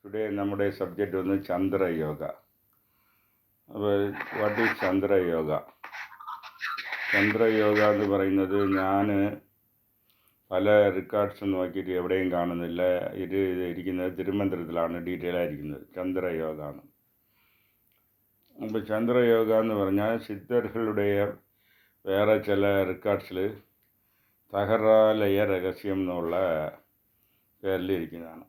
Today നമ്മുടെ subject ഒന്ന് ചന്ദ്രയോഗ. അപ്പോൾ വാട്ട് ഈസ് ചന്ദ്രയോഗ? ചന്ദ്രയോഗ എന്ന് പറയുന്നത് ഞാൻ പല റെക്കോർഡ്സ് നോക്കിയിട്ട് എവിടെയും കാണുന്നില്ല. ഇത് ഇരിക്കുന്നത് തിരുവനന്തപുരത്തിലാണ് ഡീറ്റെയിൽ ആയിരിക്കുന്നത്. ചന്ദ്രയോഗ ആണ്. അപ്പോൾ ചന്ദ്രയോഗ എന്ന് പറഞ്ഞാൽ സിദ്ധர்களுടെ വേറെ ചില റെക്കോർഡ്സിൽ തഹറാലയ രഹസ്യം എന്നുള്ള പേരിലിരിക്കുന്നതാണ്.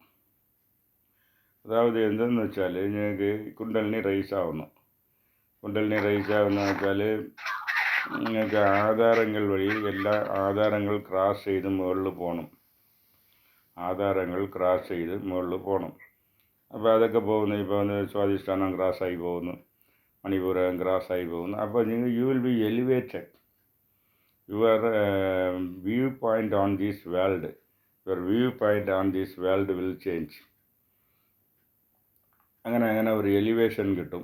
അതായത് എന്തെന്ന് വെച്ചാൽ നിങ്ങൾക്ക് കുണ്ടലിനി റൈസ് ആവുന്നു. കുണ്ടലിനി റൈസ് ആവുന്ന വെച്ചാൽ നിങ്ങൾക്ക് ആധാരങ്ങൾ വഴി എല്ലാ ആധാരങ്ങൾ ക്രാസ് ചെയ്ത് മുകളിൽ പോകണം. ആധാരങ്ങൾ ക്രാസ് ചെയ്ത് മുകളിൽ പോകണം. അപ്പോൾ അതൊക്കെ പോകുന്നു. ഇപ്പോൾ സ്വാധിഷ്ഠാനം ക്രാസായി പോകുന്നു, മണിപൂരം ക്രാസായി പോകുന്നു. അപ്പോൾ നിങ്ങൾ you will be elevated. Your view point on this world will change. അങ്ങനെ ഒരു എലിവേഷൻ കിട്ടും.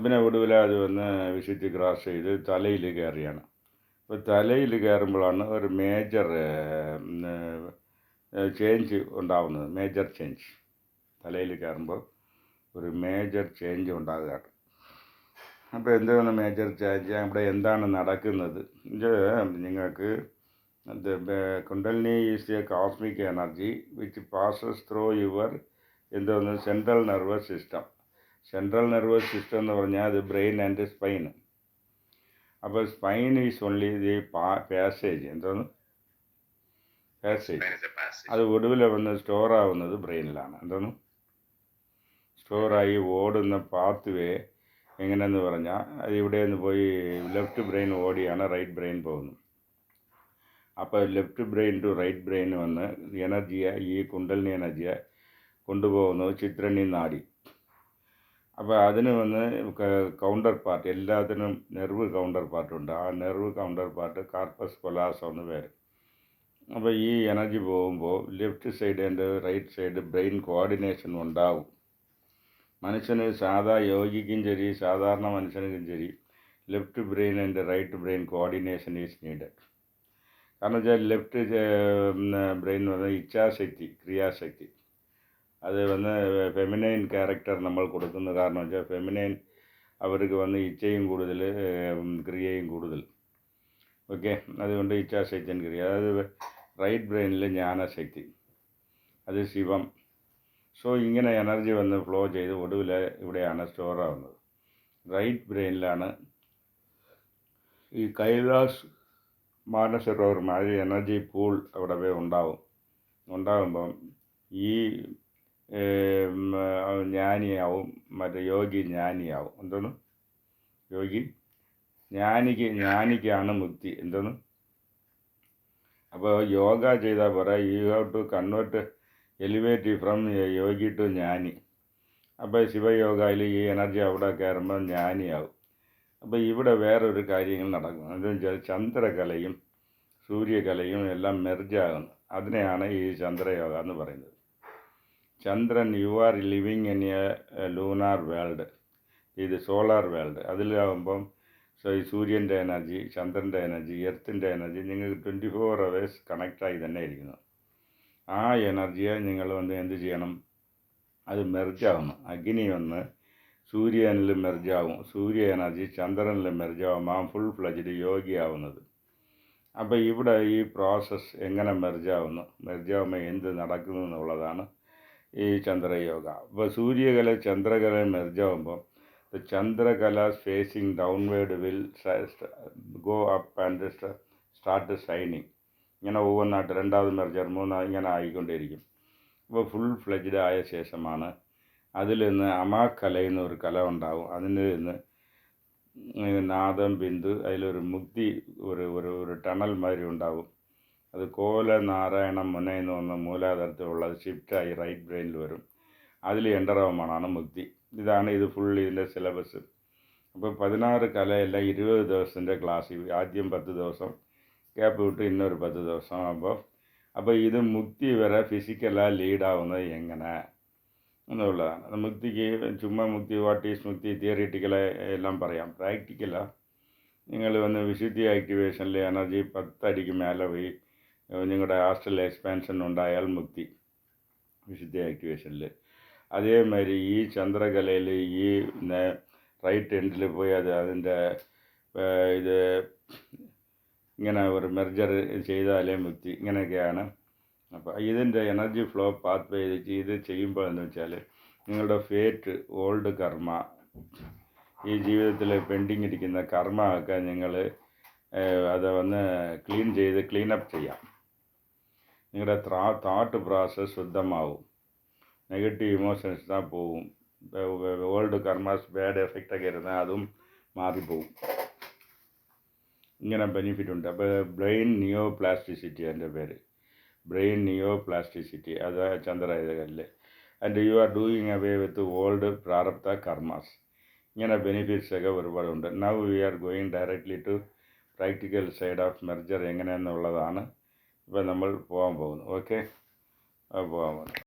പിന്നെ ഒടുവിൽ അത് വന്ന് വിശുദ്ധി ക്രാസ് ചെയ്ത് തലയിൽ കയറിയാണ്. അപ്പോൾ തലയിൽ കയറുമ്പോഴാണ് ഒരു മേജർ ചേഞ്ച് ഉണ്ടാകുന്നത്. മേജർ ചേഞ്ച് തലയിൽ കയറുമ്പോൾ ഒരു മേജർ ചേഞ്ച് ഉണ്ടാകുകയാണ്. അപ്പോൾ എന്താണ് മേജർ ചേഞ്ച്? അവിടെ എന്താണ് നടക്കുന്നത്? ഇത് നിങ്ങൾക്ക് kundalini is A cosmic energy which passes through your central nervous system. Central nervous system എന്ന് പറഞ്ഞാൽ അത് ബ്രെയിൻ ആൻഡ് സ്പൈൻ. അപ്പോൾ spine is only the passage. Passage അത് ഒടുവിൽ വന്ന് സ്റ്റോർ ആവുന്നത് ബ്രെയിനിലാണ്. സ്റ്റോറായി ഓടുന്ന പാത്ത് വേ എങ്ങനെയെന്ന് പറഞ്ഞാൽ അത് ഇവിടെ നിന്ന് പോയി ലെഫ്റ്റ് ബ്രെയിൻ ഓടിയാണ് റൈറ്റ് ബ്രെയിൻ പോകുന്നത്. അപ്പോൾ left brain to right brain വന്ന് എനർജിയെ, ഈ കുണ്ടലിനി എനർജിയെ കൊണ്ടുപോകുന്നത് ചിത്രണ്ണി നാഡി. അപ്പോൾ അതിന് വന്ന് കൗണ്ടർ പാർട്ട്, എല്ലാത്തിനും നെർവ് കൗണ്ടർ പാർട്ടുണ്ട്. ആ nerve counter part corpus callosum എന്ന് പേര്. അപ്പോൾ ഈ എനർജി പോകുമ്പോൾ left side and right side brain coordination ഉണ്ടാവും. മനുഷ്യന് യോഗിക്കും ശരി, സാധാരണ മനുഷ്യനും ശരി, left brain and right brain coordination is needed. കാരണം വെച്ചാൽ ലെഫ്റ്റ് ബ്രെയിൻ വന്ന് ഇച്ഛാശക്തി, ക്രിയാശക്തി, അത് വന്ന് ഫെമിനൈൻ ക്യാരക്ടർ നമ്മൾ കൊടുക്കുന്നത്. കാരണം വെച്ചാൽ ഫെമിനൈൻ അവർക്ക് വന്ന് ഇച്ഛയും കൂടുതൽ, ക്രിയയും കൂടുതൽ. ഓക്കെ, അതുകൊണ്ട് ഇച്ഛാശക്തി ക്രിയ. അതായത് റൈറ്റ് ബ്രെയിനിൽ ജ്ഞാനശക്തി, അത് ശിവം. സോ ഇങ്ങനെ എനർജി വന്ന് ഫ്ലോ ചെയ്ത് ഒടുവിൽ ഇവിടെയാണ് സ്റ്റോർ ആവുന്നത്. റൈറ്റ് ബ്രെയിനിലാണ് ഈ കൈലാസ് മാനസരോവർ മാതിരി എനർജി പൂൾ അവിടെ ഉണ്ടാകുമ്പം ഈ ജ്ഞാനിയാവും, യോഗി ജ്ഞാനിയാവും. യോഗി ജ്ഞാനിക്കാണ് മുക്തി. അപ്പോൾ യോഗ ചെയ്താൽ പോരാ, you have to convert, elevate from yogi to jnani. അപ്പോൾ ശിവയോഗയിൽ ഈ എനർജി അവിടെ കയറുമ്പോൾ ജ്ഞാനിയാവും. അപ്പോൾ ഇവിടെ വേറൊരു കാര്യങ്ങൾ നടക്കും. എന്താണെന്ന് വെച്ചാൽ ചന്ദ്രകലയും സൂര്യകലയും എല്ലാം മെർജാകുന്നു. അതിനെയാണ് ഈ ചന്ദ്രയോഗ എന്ന് പറയുന്നത്. ചന്ദ്രൻ, you are living in a lunar world, ഇത് സോളാർ വേൾഡ്. അതിലാകുമ്പം ഈ സൂര്യൻ്റെ എനർജി, ചന്ദ്രൻ്റെ എനർജി, എർത്തിൻ്റെ എനർജി നിങ്ങൾക്ക് 24 hours കണക്റ്റായി തന്നെ ഇരിക്കുന്നു. ആ എനർജിയെ നിങ്ങൾ വന്ന് എന്ത് ചെയ്യണം? അത് മെർജാവുന്നു. അഗ്നി വന്ന് സൂര്യനിൽ മെർജാവും, സൂര്യ എനർജി ചന്ദ്രനിൽ മെർജാവും, ആ ഫുൾ ഫ്ലജ്ഡ് യോഗിയാവുന്നത്. അപ്പോൾ ഇവിടെ ഈ പ്രോസസ്സ് എങ്ങനെ മെർജാവുമ്പോൾ എന്ത് നടക്കുന്നു എന്നുള്ളതാണ് ഈ ചന്ദ്രയോഗ. അപ്പോൾ സൂര്യകല ചന്ദ്രകല മെർജാവുമ്പോൾ ചന്ദ്രകല facing downward will go up and start shining. ഇങ്ങനെ ഒന്നായിട്ട് രണ്ടാമത് മെർജർ, മൂന്നാമത് ഇങ്ങനെ ആയിക്കൊണ്ടേയിരിക്കും. അപ്പോൾ ഫുൾ ഫ്ലെജ്ഡ് ആയ ശേഷമാണ് അതിൽ നിന്ന് അമാകല എന്നൊരു കല ഉണ്ടാവും. അതിൽ നിന്ന് നാദം ബിന്ദു, അതിലൊരു മുക്തി, ഒരു ടണൽ മാതിരി ഉണ്ടാവും. അത് കോലനാരായണ മുന എന്ന് പറഞ്ഞ മൂലാധാരത്തിലുള്ളത് ഷിഫ്റ്റായി റൈറ്റ് ബ്രെയിനിൽ വരും. അതിൽ എൻ്ററാവുമ്പോഴാണ് മുക്തി. ഇത് ഫുൾ ഇതിൻ്റെ സിലബസ്. അപ്പോൾ 16 കലയല്ല, 20 ദിവസത്തിൻ്റെ ക്ലാസ്. ആദ്യം 10 ദിവസം ഗ്യാപ്പ് വിട്ട് ഇന്നൊരു 10 ദിവസം. അപ്പോൾ ഇത് മുക്തി വരെ ഫിസിക്കലായി ലീഡാവുന്നത് എങ്ങനെ എന്നുള്ളതാണ്. മുക്തിക്ക് ചുമ്മാ മുക്തി, വാട്ട് ഈസ് മുക്തി, തിയറിറ്റിക്കലായി എല്ലാം പറയാം. പ്രാക്ടിക്കലാണ്. നിങ്ങൾ വന്ന് വിശുദ്ധി ആക്ടിവേഷനിൽ എനർജി 10 അടിക്ക് മേലെ പോയി നിങ്ങളുടെ ആസ്ട്രൽ എക്സ്പാൻഷൻ ഉണ്ടായാൽ മുക്തി. വിശുദ്ധി ആക്ടിവേഷനിൽ. അതേമാതിരി ഈ ചന്ദ്രകലയിൽ ഈ റൈറ്റ് എൻഡിൽ പോയി അതിൻ്റെ ഇത് ഇങ്ങനെ ഒരു മെർജർ ചെയ്താലേ മുക്തി, ഇങ്ങനെയൊക്കെയാണ്. അപ്പോൾ ഇതിൻ്റെ എനർജി ഫ്ലോ പാത്ത് വേ ഇത് ചെയ്യുമ്പോൾ എന്ന് വെച്ചാൽ നിങ്ങളുടെ ഫേറ്റ്, ഓൾഡ് കർമ്മ, ഈ ജീവിതത്തിൽ പെൻഡിങ് ഇരിക്കുന്ന കർമ്മ ഒക്കെ നിങ്ങൾ അത് വന്ന് ക്ലീനപ്പ് ചെയ്യാം. നിങ്ങളുടെ തോട്ട് പ്രോസസ് ശുദ്ധമാവും, നെഗറ്റീവ് ഇമോഷൻസ് தான் പോവും, ഓൾഡ് കർമാസ് ബാഡ് എഫക്റ്റൊക്കെ ഇരുന്നാൽ അതും മാറിപ്പോവും. ഇങ്ങനെ ബെനിഫിറ്റ് ഉണ്ട്. അപ്പോൾ ബ്രെയിൻ നിയോ പ്ലാസ്റ്റിസിറ്റി എൻ്റെ പേര്, ബ്രെയിൻ നിയോ പ്ലാസ്റ്റിസിറ്റി, അത് ചന്ദ്രകല്ല്. And you are doing away with old പ്രാരബ്ധ കർമാസ്. ഇങ്ങനെ ബെനിഫിറ്റ്സ് ഒക്കെ ഒരുപാടുണ്ട്. Now we are going directly to practical side of merger എങ്ങനെയെന്നുള്ളതാണ് ഇപ്പോൾ നമ്മൾ പോകാൻ പോകുന്നത്. ഓക്കെ, പോകാൻ പോകുന്നത്.